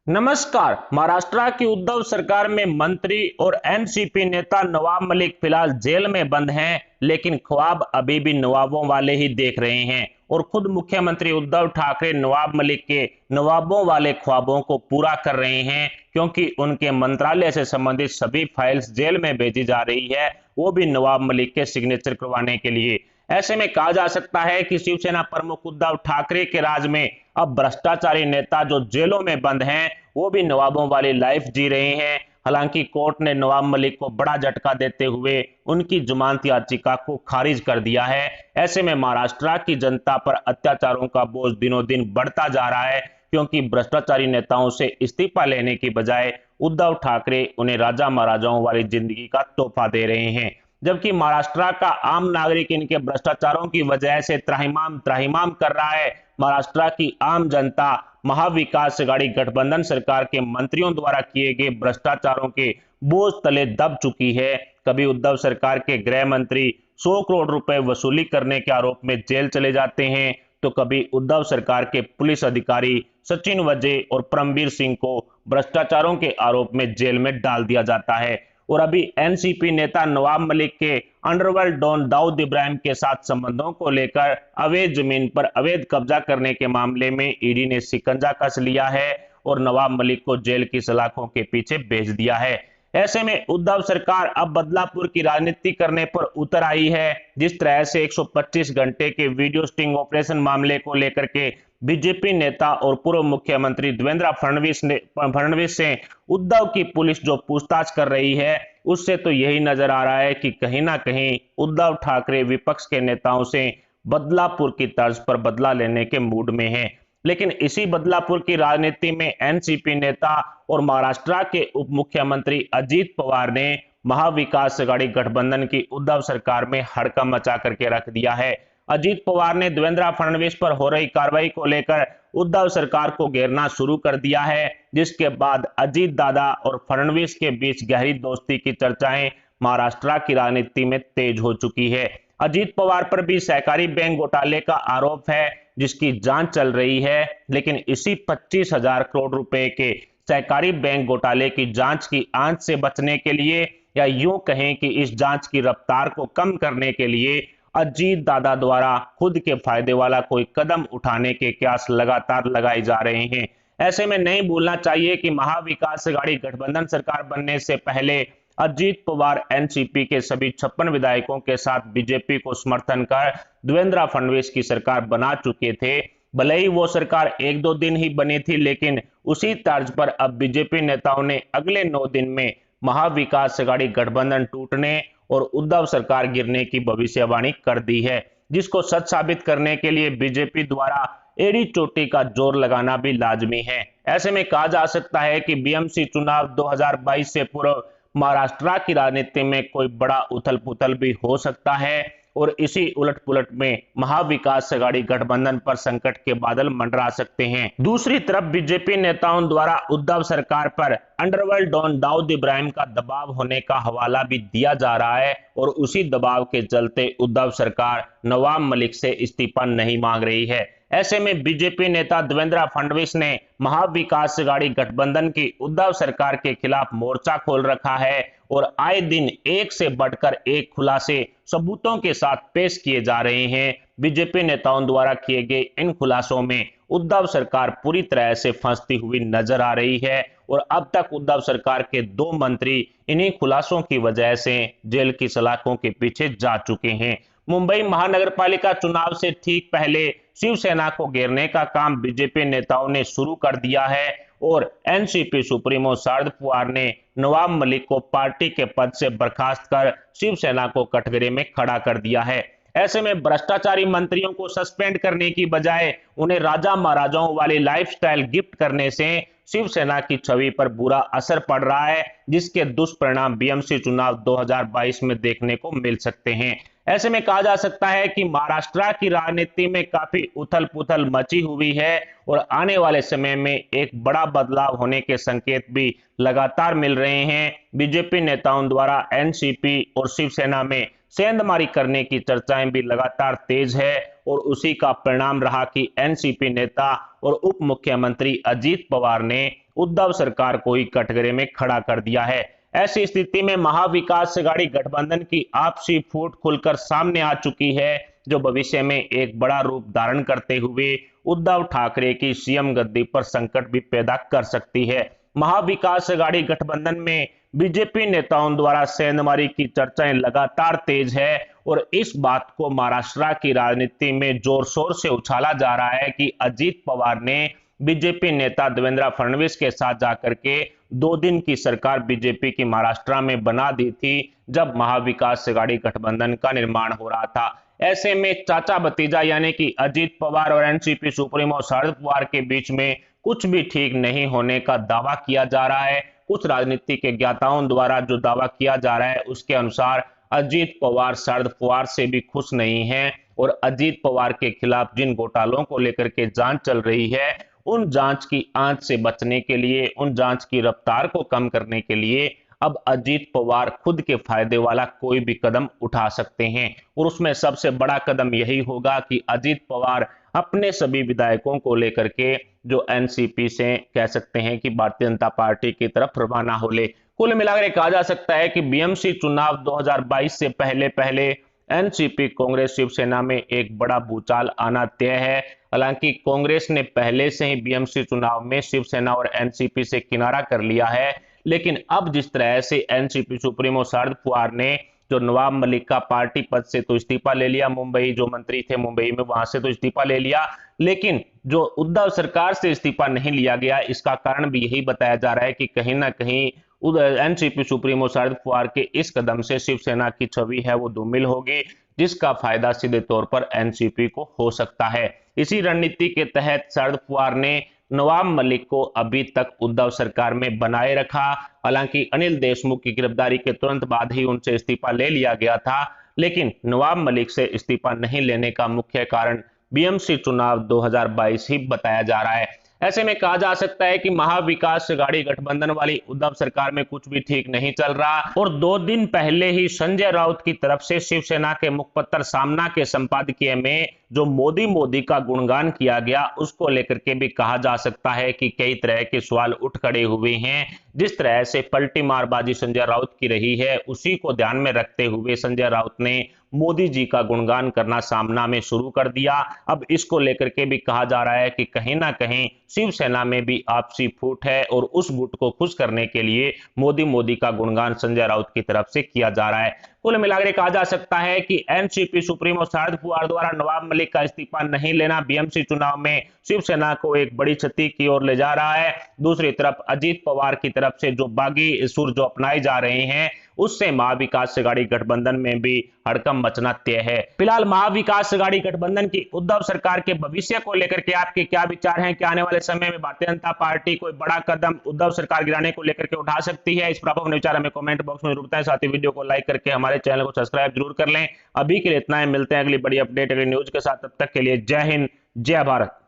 नमस्कार। महाराष्ट्र की उद्धव सरकार में मंत्री और एनसीपी नेता नवाब मलिक फिलहाल जेल में बंद हैं, लेकिन ख्वाब अभी भी नवाबों वाले ही देख रहे हैं और खुद मुख्यमंत्री उद्धव ठाकरे नवाब मलिक के नवाबों वाले ख्वाबों को पूरा कर रहे हैं, क्योंकि उनके मंत्रालय से संबंधित सभी फाइल्स जेल में भेजी जा रही है, वो भी नवाब मलिक के सिग्नेचर करवाने के लिए। ऐसे में कहा जा सकता है कि शिवसेना प्रमुख उद्धव ठाकरे के राज में अब भ्रष्टाचारी नेता जो जेलों में बंद हैं वो भी नवाबों वाली लाइफ जी रहे हैं। हालांकि कोर्ट ने नवाब मलिक को बड़ा झटका देते हुए उनकी जमानत याचिका को खारिज कर दिया है। ऐसे में महाराष्ट्र की जनता पर अत्याचारों का बोझ दिनों दिन बढ़ता जा रहा है, क्योंकि भ्रष्टाचारी नेताओं से इस्तीफा लेने की बजाय उद्धव ठाकरे उन्हें राजा महाराजाओं वाली जिंदगी का तोहफा दे रहे हैं, जबकि महाराष्ट्र का आम नागरिक इनके भ्रष्टाचारों की वजह से त्राहिमाम त्राहिमाम कर रहा है। महाराष्ट्र की आम जनता महाविकास अघाड़ी गठबंधन सरकार के मंत्रियों द्वारा किए गए भ्रष्टाचारों के बोझ तले दब चुकी है। कभी उद्धव सरकार के गृह मंत्री 100 करोड़ रुपए वसूली करने के आरोप में जेल चले जाते हैं, तो कभी उद्धव सरकार के पुलिस अधिकारी सचिन वजे और परमवीर सिंह को भ्रष्टाचारों के आरोप में जेल में डाल दिया जाता है। और अभी एनसीपी नेता नवाब मलिक के अंडरवर्ल्ड डॉन दाऊद इब्राहिम के साथ संबंधों को लेकर अवैध जमीन पर अवैध कब्जा करने के मामले में ईडी ने शिकंजा कस लिया है और नवाब मलिक को जेल की सलाखों के पीछे भेज दिया है। ऐसे में उद्धव सरकार अब बदलापुर की राजनीति करने पर उतर आई है। जिस तरह से 125 घंटे के वीडियो स्टिंग ऑपरेशन मामले को लेकर के बीजेपी नेता और पूर्व मुख्यमंत्री देवेंद्र फडणवीस से उद्धव की पुलिस जो पूछताछ कर रही है, उससे तो यही नजर आ रहा है कि कहीं ना कहीं उद्धव ठाकरे विपक्ष के नेताओं से बदलापुर की तर्ज पर बदला लेने के मूड में है। लेकिन इसी बदलापुर की राजनीति में एनसीपी नेता और महाराष्ट्र के उप मुख्यमंत्री अजीत पवार ने महाविकास अघाड़ी गठबंधन की उद्धव सरकार में हड़कंप मचा करके रख दिया है। अजीत पवार ने देवेंद्र फडणवीस पर हो रही कार्रवाई को लेकर उद्धव सरकार को घेरना शुरू कर दिया है, जिसके बाद अजीत दादा और फडणवीस के बीच गहरी दोस्ती की चर्चाएं महाराष्ट्र की राजनीति में तेज हो चुकी है। अजीत पवार पर भी सहकारी बैंक घोटाले का आरोप है, जिसकी जांच चल रही है, लेकिन इसी 25,000 करोड़ रुपए के सहकारी बैंक घोटाले की जांच की आंच से बचने के लिए, या यूं कहें कि इस जांच की रफ्तार को कम करने के लिए अजीत दादा द्वारा खुद के फायदे वाला कोई कदम उठाने के कयास लगातार लगाए जा रहे हैं। ऐसे में नहीं भूलना चाहिए कि महाविकास अघाड़ी गठबंधन सरकार बनने से पहले अजीत पवार एनसीपी के सभी 56 विधायकों के साथ बीजेपी को समर्थन कर देवेंद्र फडणवीस की सरकार बना चुके थे। भले ही वो सरकार 1-2 दिन ही बनी थी, लेकिन उसी तर्ज पर अब बीजेपी नेताओं ने अगले 9 दिन में महाविकास अघाड़ी गठबंधन टूटने और उद्धव सरकार गिरने की भविष्यवाणी कर दी है, जिसको सच साबित करने के लिए बीजेपी द्वारा एड़ी चोटी का जोर लगाना भी लाजमी है। ऐसे में कहा जा सकता है कि बीएमसी चुनाव 2022 से पूर्व महाराष्ट्र की राजनीति में कोई बड़ा उथल पुथल भी हो सकता है और इसी उलट पुलट में महाविकास अघाड़ी गठबंधन पर संकट के बादल मंडरा सकते हैं। दूसरी तरफ बीजेपी नेताओं द्वारा उद्धव सरकार पर अंडरवर्ल्ड डॉन दाऊद इब्राहिम का दबाव होने का हवाला भी दिया जा रहा है और उसी दबाव के चलते उद्धव सरकार नवाब मलिक से इस्तीफा नहीं मांग रही है। ऐसे में बीजेपी नेता देवेंद्र फडणवीस ने महाविकास अघाड़ी गठबंधन की उद्धव सरकार के खिलाफ मोर्चा खोल रखा है और आए दिन एक से बढ़कर एक खुलासे सबूतों के साथ पेश किए जा रहे हैं। बीजेपी नेताओं द्वारा किए गए इन खुलासों में उद्धव सरकार पूरी तरह से फंसती हुई नजर आ रही है और अब तक उद्धव सरकार के 2 मंत्री इन्हीं खुलासों की वजह से जेल की सलाखों के पीछे जा चुके हैं। मुंबई महानगरपालिका चुनाव से ठीक पहले शिवसेना को घेरने का काम बीजेपी नेताओं ने शुरू कर दिया है और एनसीपी सुप्रीमो शरद पवार ने नवाब मलिक को पार्टी के पद से बर्खास्त कर शिवसेना को कटघरे में खड़ा कर दिया है। ऐसे में भ्रष्टाचारी मंत्रियों को सस्पेंड करने की बजाय उन्हें राजा महाराजाओं वाली लाइफस्टाइल गिफ्ट करने से शिवसेना की छवि पर बुरा असर पड़ रहा है, जिसके दुष्परिणाम बीएमसी चुनाव 2022 में देखने को मिल सकते हैं। ऐसे में कहा जा सकता है कि महाराष्ट्र की राजनीति में काफी उथल पुथल मची हुई है और आने वाले समय में एक बड़ा बदलाव होने के संकेत भी लगातार मिल रहे हैं। बीजेपी नेताओं द्वारा एनसीपी और शिवसेना में सेंधमारी करने की चर्चाएं भी लगातार तेज है और उसी का परिणाम रहा कि एनसीपी नेता और उप मुख्यमंत्री अजीत पवार ने उद्धव सरकार को ही कटघरे में खड़ा कर दिया है। ऐसी स्थिति में महाविकास अघाड़ी गठबंधन की आपसी फूट खुलकर सामने आ चुकी है, जो भविष्य में एक बड़ा रूप धारण करते हुए उद्धव ठाकरे की सीएम गद्दी पर संकट भी पैदा कर सकती है। महाविकास अघाड़ी गठबंधन में बीजेपी नेताओं द्वारा सेंधमारी की चर्चाएं लगातार तेज है और इस बात को महाराष्ट्र की राजनीति में जोर शोर से उछाला जा रहा है कि अजीत पवार ने बीजेपी नेता देवेंद्र फडणवीस के साथ जाकर के 2 दिन की सरकार बीजेपी की महाराष्ट्र में बना दी थी, जब महाविकास अघाड़ी गठबंधन का निर्माण हो रहा था। ऐसे में चाचा भतीजा यानी कि अजीत पवार और एनसीपी सुप्रीमो शरद पवार के बीच में कुछ भी ठीक नहीं होने का दावा किया जा रहा है। कुछ राजनीतिक ज्ञाताओं द्वारा जो दावा किया जा रहा है उसके अनुसार अजीत पवार शरद पवार से भी खुश नहीं है और अजीत पवार के खिलाफ जिन घोटालों को लेकर के जांच चल रही है उन जांच की आंच से बचने के लिए, उन जांच की रफ्तार को कम करने के लिए अब अजीत पवार खुद के फायदे वाला कोई भी कदम उठा सकते हैं और उसमें सबसे बड़ा कदम यही होगा कि अजीत पवार अपने सभी विधायकों को लेकर के जो एनसीपी से कह सकते हैं कि भारतीय जनता पार्टी की तरफ रवाना हो ले। कुल मिलाकर कहा जा सकता है कि बीएमसी चुनाव 2022 से पहले एनसीपी कांग्रेस शिवसेना में एक बड़ा भूचाल आना तय है। हालांकि कांग्रेस ने पहले से ही बीएमसी चुनाव में शिवसेना और एनसीपी से किनारा कर लिया है, लेकिन अब जिस तरह से एनसीपी सुप्रीमो शरद पवार ने जो नवाब मलिक का पार्टी पद से तो इस्तीफा ले लिया, मुंबई जो मंत्री थे मुंबई में वहां से तो इस्तीफा ले लिया, लेकिन जो उद्धव सरकार से इस्तीफा नहीं लिया गया इसका कारण भी यही बताया जा रहा है कि कहीं ना कहीं एनसीपी सुप्रीमो शरद पवार के इस कदम से शिवसेना की छवि है वो धूमिल होगी, जिसका फायदा सीधे तौर पर एनसीपी को हो सकता है। इसी रणनीति के तहत शरद पवार ने नवाब मलिक को अभी तक उद्धव सरकार में बनाए रखा। हालांकि अनिल देशमुख की गिरफ्तारी के तुरंत बाद ही उनसे इस्तीफा ले लिया गया था, लेकिन नवाब मलिक से इस्तीफा नहीं लेने का मुख्य कारण बीएमसी चुनाव 2022 ही बताया जा रहा है। ऐसे में कहा जा सकता है कि महाविकास अघाड़ी गठबंधन वाली उद्धव सरकार में कुछ भी ठीक नहीं चल रहा और 2 दिन पहले ही संजय राउत की तरफ से शिवसेना के मुखपत्र सामना के संपादकीय में जो मोदी का गुणगान किया गया उसको लेकर के भी कहा जा सकता है कि कई तरह के सवाल उठ खड़े हुए हैं। जिस तरह से पलटी मारबाजी संजय राउत की रही है उसी को ध्यान में रखते हुए संजय राउत ने मोदी जी का गुणगान करना सामना में शुरू कर दिया। अब इसको लेकर के भी कहा जा रहा है कि कहीं ना कहीं शिवसेना में भी आपसी फूट है और उस गुट को खुश करने के लिए मोदी का गुणगान संजय राउत की तरफ से किया जा रहा है। कुल मिलाकर कहा जा सकता है कि एनसीपी सुप्रीमो शरद पवार द्वारा नवाब मलिक का इस्तीफा नहीं लेना बीएमसी चुनाव में शिवसेना को एक बड़ी क्षति की ओर ले जा रहा है। दूसरी तरफ अजीत पवार की तरफ से जो बागी सुर जो अपनाए जा रहे हैं उससे महाविकास अघाड़ी गठबंधन में भी हड़कंप मचना तय है। फिलहाल महाविकास अघाड़ी गठबंधन की उद्धव सरकार के भविष्य को लेकर के आपके क्या विचार हैं? क्या आने वाले समय में भारतीय जनता पार्टी कोई बड़ा कदम उद्धव सरकार गिराने को लेकर के उठा सकती है? इस पर अपने विचार हमें कमेंट बॉक्स में जरूर बताएं। साथ ही वीडियो को लाइक करके हमारे चैनल को सब्सक्राइब जरूर कर लें। अभी के लिए इतना ही, मिलते हैं अगली बड़ी अपडेट अगली न्यूज के साथ। तब तक के लिए जय हिंद, जय भारत।